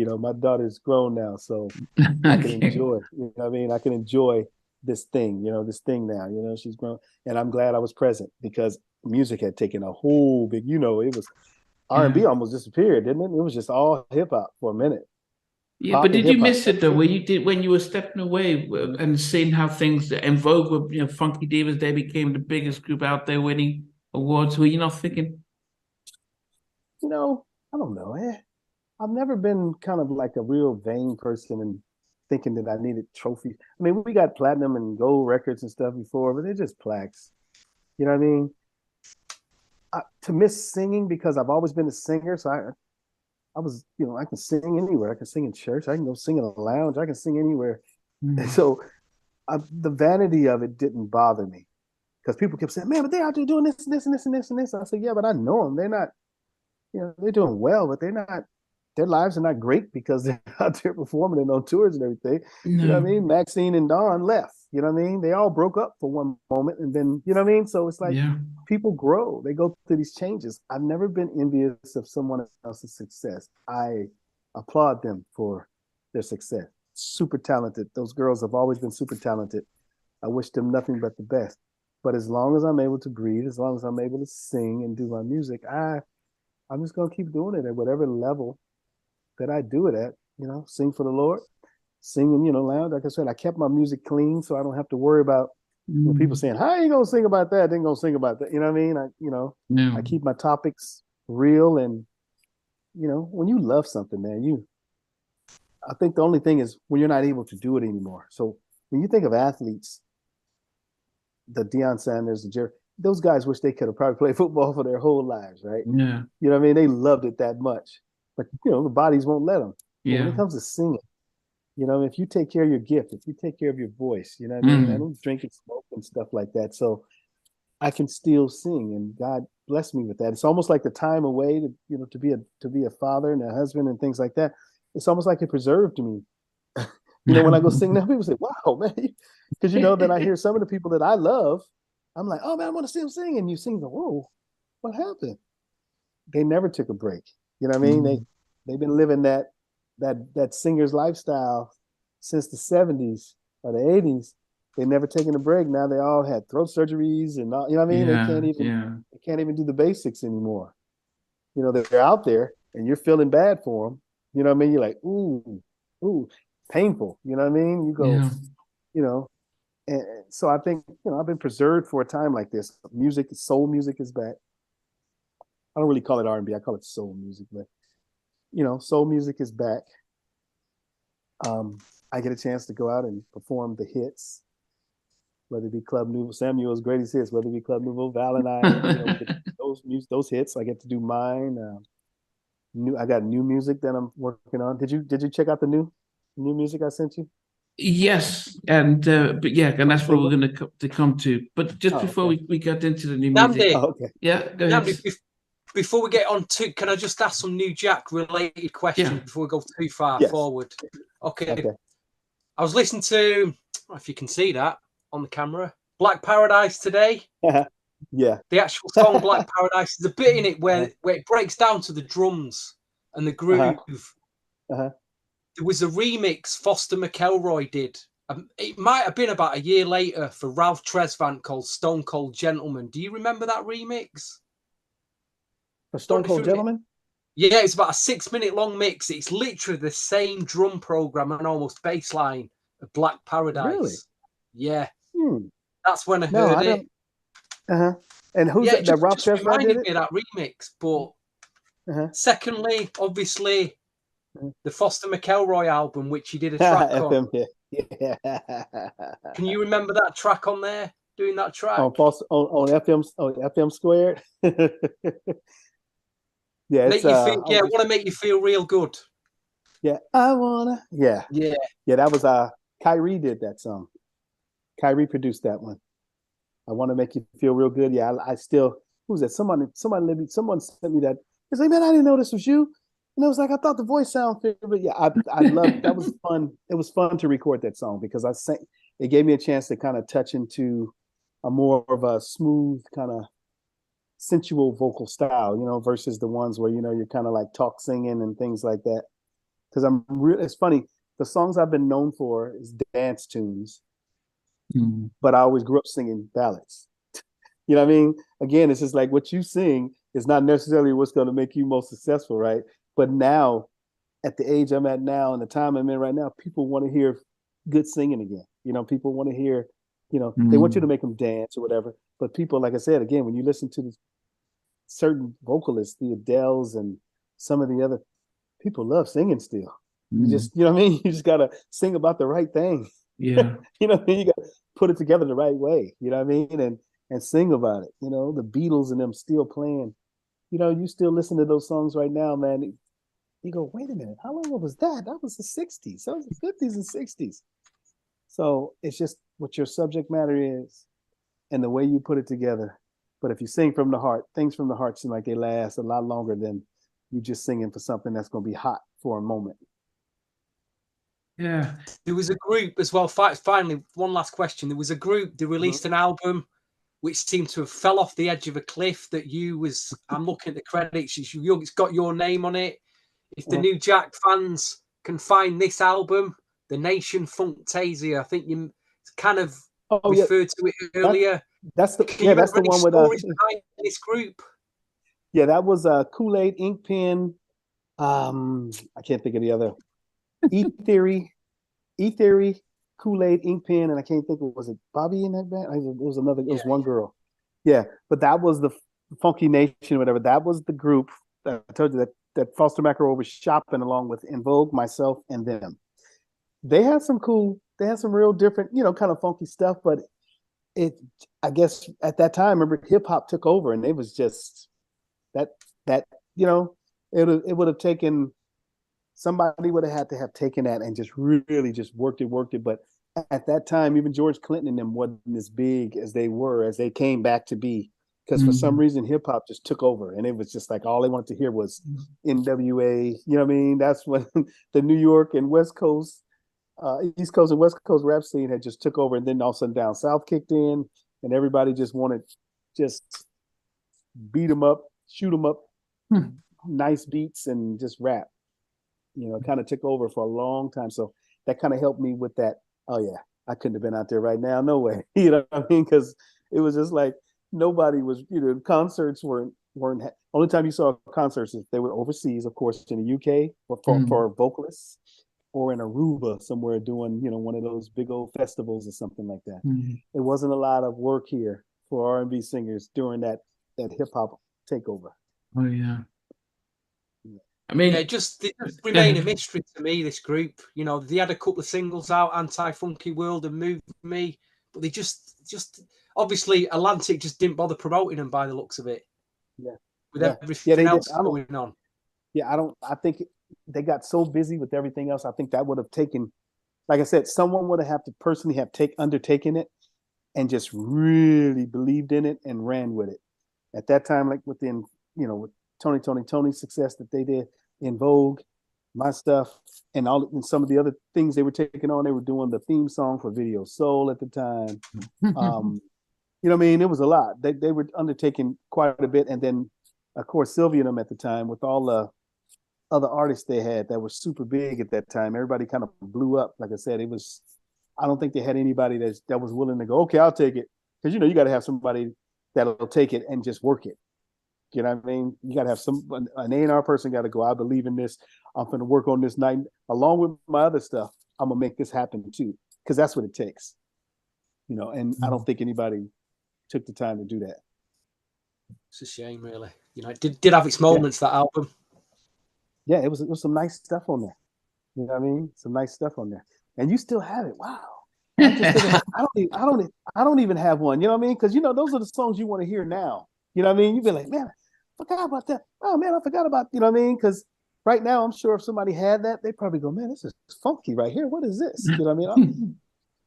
My daughter's grown now, so I can Okay. enjoy, I can enjoy this thing, this thing now, she's grown. And I'm glad I was present because music had taken a whole big, it was Yeah. R&B almost disappeared, didn't it? It was just all hip hop for a minute. Yeah, but Pop and did you hip hop. miss it That's though, it. where you did when you were stepping away and seeing how things in Vogue were, Funky Divas, they became the biggest group out there winning awards. Were you not thinking, You know, I don't know. I've never been kind of like a real vain person and thinking that I needed trophies. I mean, we got platinum and gold records and stuff before, but they're just plaques. You know what I mean? To miss singing because I've always been a singer, so I was, I can sing anywhere. I can sing in church. I can go sing in a lounge. I can sing anywhere. And hmm, so the vanity of it didn't bother me because people kept saying, "Man, but they're out there doing this and this and this and this and this." I said, "Yeah, but I know them. They're not, they're doing well, but they're not. Their lives are not great because they're out there performing and on tours and everything." You know what I no, mean? Maxine and Don left. You know what I mean? They all broke up for one moment, and then you know what I mean. So it's like yeah, people grow. They go through these changes. I've never been envious of someone else's success. I applaud them for their success. Super talented. Those girls have always been super talented. I wish them nothing but the best. But as long as I'm able to breathe, as long as I'm able to sing and do my music, I'm just gonna keep doing it at whatever level that I do it at. Sing for the Lord, singing, loud. Like I said, I kept my music clean, so I don't have to worry about people mm, saying, "How are you gonna sing about that?" Then gonna sing about that. You know what I mean? I no, keep my topics real, and when you love something, man, I think the only thing is when you're not able to do it anymore. So when you think of athletes, the Deion Sanders, the Jerry, those guys wish they could have probably played football for their whole lives, right? yeah, You know what I mean? They loved it that much, but the bodies won't let them. But when it yeah, comes to singing, if you take care of your gift, if you take care of your voice, you know what I mean? I mm, don't drink and smoke and stuff like that. So I can still sing and God bless me with that. It's almost like the time away to be a father and a husband and things like that. It's almost like it preserved me. When I go sing now, people say, "Wow, man." Because then I hear some of the people that I love. I'm like, "Oh man, I want to see them sing." And you sing, "Whoa, what happened?" They never took a break. You know what I mean? mm, They've been living that singer's lifestyle since the 70s or the 80s. They never taken a break. Now they all had throat surgeries and all, you know what I mean? They yeah, can't even yeah, they can't even do the basics anymore. They're out there and you're feeling bad for them. You know what I mean? You're like, ooh, painful. You know what I mean? You go, yeah. you know, and so I think, I've been preserved for a time like this. Music, soul music is back. I don't really call it R&B. I call it soul music, but soul music is back. I get a chance to go out and perform the hits, whether it be Club Nouveau, Samuel's greatest hits, whether it be Club Nouveau, Val and I, those hits. I get to do mine. I got new music that I'm working on. Did you check out the new music I sent you Yes, and but yeah, and from the that's what we're single? going to come to. But just Oh, before okay. we got into the new music, Nnamdi, Oh, okay. yeah, go ahead. Nnamdi, before we get on to, can I just ask some New Jack related Yeah, questions before we go too far Yes. forward? Okay. Okay. I was listening to, if you can see that on the camera, Black Paradise today. Yeah. The actual song Black Paradise, there's a bit in it Uh-huh. where it breaks down to the drums and the Uh-huh. groove. Uh-huh. There was a remix Foster McElroy did. It might have been about a year later for Ralph Tresvant called Stone Cold Gentleman. Do you remember that remix? For Don't Stone know if Cold you. Gentleman? Yeah, it's about a 6 minute long mix. It's literally the same drum program and almost bass line of Black Really? Paradise. Yeah, Hmm. that's when I No, heard I it. don't. Uh-huh. And who's Yeah, it that? That just, Ralph just Tresvant did reminded it? me of that remix. But Uh-huh. secondly, obviously, the Foster McElroy album, which he did a track on. FM, yeah. Can you remember that track on there? Doing that on track? false on FM squared. Yeah, it's Make you feel, I yeah, was want just to make you feel real good. yeah, I wanna yeah. Yeah. Yeah, that was Kyrie did that song. Kyrie produced that one. I want to make you feel real good. Yeah, I still who's that? Someone sent me that. It's like, man, I didn't know this was you. And I was like, I thought the voice sounded but yeah, I loved that was fun. It was fun to record that song because it gave me a chance to kind of touch into a more of a smooth kind of sensual vocal style, versus the ones where you're kind of like talk singing and things like that. because it's funny. The songs I've been known for is dance tunes, but I always grew up singing ballads. You know what I mean? Again, it's just like what you sing is not necessarily what's going to make you most successful, right? But now, at the age I'm at now and the time I'm in right now, people want to hear good singing again. You know, people want to hear, they want you to make them dance or whatever. But people, like I said, again, when you listen to certain vocalists, the Adeles and some of the other people love singing still. You just, you know what I mean? You just got to sing about the right thing. Yeah. You know what I mean? You got to put it together the right way. You know what I mean? And sing about it. You know, the Beatles and them still playing. You know, you still listen to those songs right now, man. You go, wait a minute, how long ago was that? That was the 60s. That was the 50s and 60s. So it's just what your subject matter is and the way you put it together. But if you sing from the heart, things from the heart seem like they last a lot longer than you just singing for something that's going to be hot for a moment. Yeah. There was a group as well. Finally, one last question. There was a group that released an album which seemed to have fell off the edge of a cliff that I'm looking at the credits, it's got your name on it. If the New Jack fans can find this album, The Nation Funktasia, I think you kind of referred to it earlier. That's the one with this group. Yeah, that was Kool-Aid, Ink Pen. I can't think of the other. E-Theory, Kool-Aid, Ink Pen, and I can't think of, was it Bobby in that band? It was another. It was one girl. Yeah, but that was the Funky Nation, whatever. That was the group that I told you that Foster McElroy was shopping along with En Vogue, myself, and them. They had some real different, kind of funky stuff, but I guess at that time, remember, hip hop took over, and it was just that it would have taken. Somebody would have had to have taken that and just really just worked it. But at that time, even George Clinton and them wasn't as big as they came back to be. Because for some reason, hip hop just took over. And it was just like all they wanted to hear was NWA. You know what I mean? That's when the New York and West Coast, East Coast and West Coast rap scene had just took over. And then all of a sudden Down South kicked in. And everybody just wanted just beat them up, shoot them up, nice beats, and just rap. Kind of took over for a long time. So that kind of helped me with that. Oh yeah, I couldn't have been out there right now. No way. You know what I mean? Because it was just like nobody was, concerts weren't only time you saw concerts if they were overseas, of course, in the UK or for vocalists, or in Aruba somewhere doing, one of those big old festivals or something like that. It wasn't a lot of work here for R&B singers during that hip hop takeover. Oh yeah. I mean, it just remained a mystery to me, this group. They had a couple of singles out, Anti-Funky World and Move Me, but they just obviously Atlantic just didn't bother promoting them by the looks of it. Yeah. With everything else going on. Yeah, I think they got so busy with everything else. I think that would have taken, like I said, someone would have to personally have undertaken it and just really believed in it and ran with it. At that time, like with Tony's success that they did, En Vogue, my stuff, and some of the other things they were taking on. They were doing the theme song for Video Soul at the time. You know what I mean? It was a lot. They were undertaking quite a bit. And then, of course, Sylvia and them at the time, with all the other artists they had that were super big at that time. Everybody kind of blew up. Like I said, I don't think they had anybody that was willing to go, okay, I'll take it. Because, you got to have somebody that'll take it and just work it. You know what I mean? You got to have an A&R person got to go, I believe in this. I'm going to work on this night. Along with my other stuff, I'm going to make this happen too. Because that's what it takes. And I don't think anybody took the time to do that. It's a shame, really. It did have its moments, that album. Yeah, it was some nice stuff on there. You know what I mean? Some nice stuff on there. And you still have it. Wow. I don't even have one. You know what I mean? Because, those are the songs you want to hear now. You know what I mean? You've been like, man, I forgot about that. Oh, man, I forgot about, you know what I mean? Because right now, I'm sure if somebody had that, they'd probably go, man, this is funky right here. What is this? You know what I mean?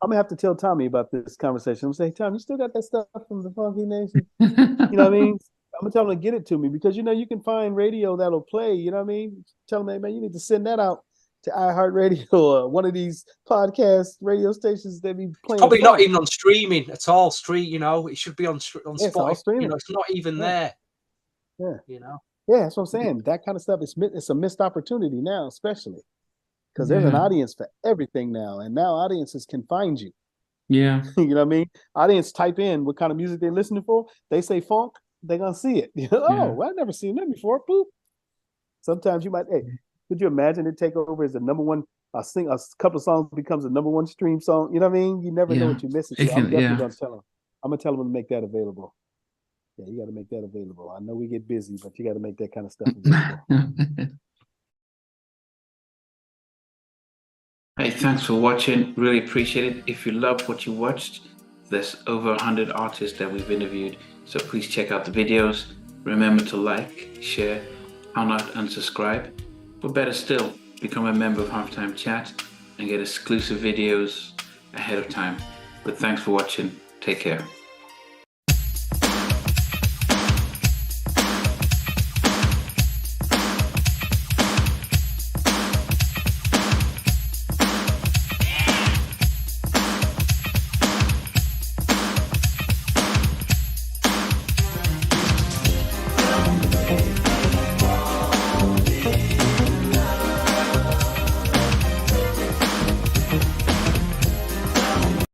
I'm going to have to tell Tommy about this conversation. I'm going to say, Tom, you still got that stuff from the Funky Nation? You know what I mean? I'm going to tell him to get it to me because, you can find radio that'll play. You know what I mean? Tell him, hey, man, you need to send that out to iHeartRadio or one of these podcast radio stations that be playing. It's probably not even on streaming at all. It should be on Spotify. It's not even there. Yeah. Yeah, that's what I'm saying. That kind of stuff, it's a missed opportunity now, especially. because there's an audience for everything now, and now audiences can find you. Yeah. You know what I mean? Audience type in what kind of music they're listening for. They say funk, they're gonna see it. Oh, I've never seen that before. Boop. Sometimes you might. Hey, could you imagine it take over as the number one? A couple of songs becomes a number one stream song. You know what I mean? You never know what you're missing. So I'm definitely gonna tell them. I'm gonna tell them to make that available. Yeah, you got to make that available. I know we get busy, but you got to make that kind of stuff available. Hey, thanks for watching. Really appreciate it. If you loved what you watched, there's over 100 artists that we've interviewed. So please check out the videos. Remember to like, share, how not unsubscribe. But better still, become a member of Halftime Chat and get exclusive videos ahead of time. But thanks for watching. Take care.